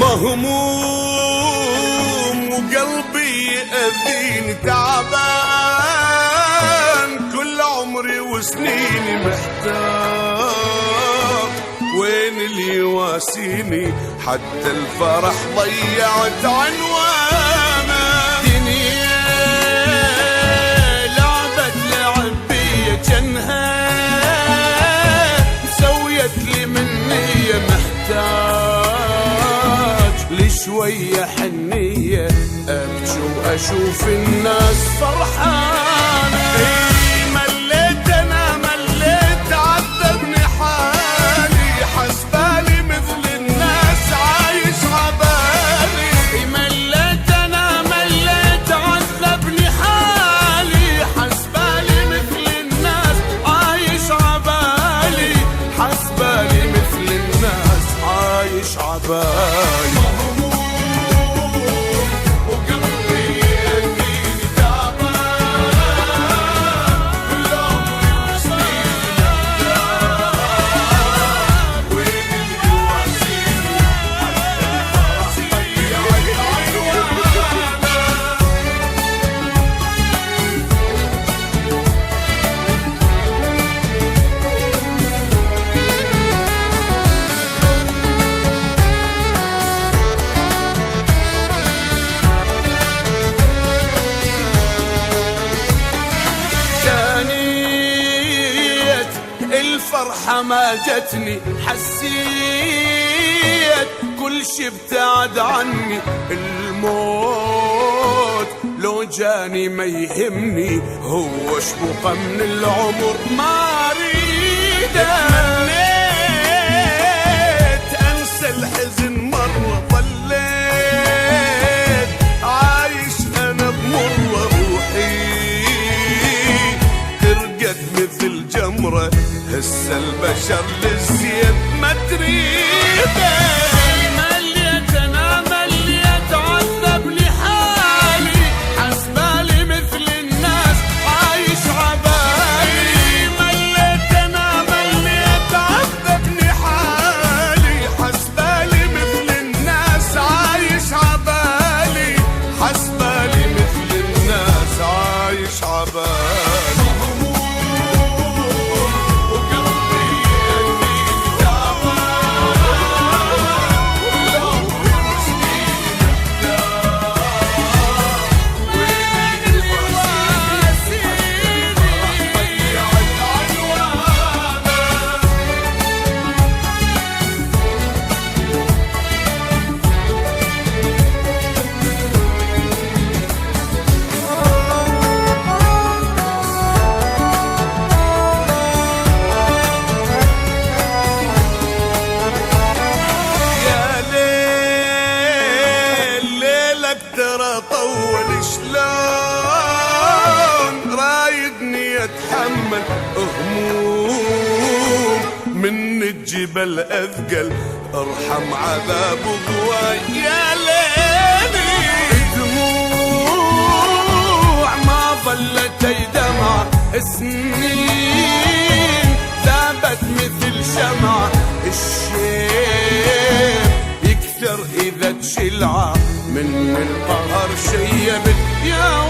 مهموم وقلبي يأذيني تعبان، كل عمري وسنيني محتار، وين اللي يواسيني؟ حتى الفرح ضيعت عنوانه. دنيا لعبت لعب بيا جنها، سويت لي منية محتاج لشوية حنية، أبكي وأشوف الناس فرحانة. مليت أنا مليت عذبني حالي، حسبالي مثل الناس عايش عبالي. مليت أنا مليت عذبني حالي، حسبالي مثل الناس عايش عبالي، حسبالي مثل الناس عايش عبالي. الفرحة ما جتني، حسيت كل شي ابتعد عني. الموت لو جاني ما يهمني، هو شبوقة من العمر ما اريده. تمنيت انسى الحزن مرة، ظليت عايش انا بمرة، روحي ترقد مثل جمرة، هسه البشر للزين ما تريده. مليت انا مليت عذبني حالي، حسبالي مثل الناس عايش عبالي. مليت انا مليت عذبني حالي، حسبالي مثل الناس عايش عبالي، حسبالي مثل الناس عايش عبالي. طول شلون رايدني اتحمل هموم من الجبل اثقل، ارحم عذاب ضواي يا ليلي. دموع ما ظلت دمعة، سنين ذابت مثل شمعة. الشيب يكثر اذا تشلعه، من القهر شيبت يا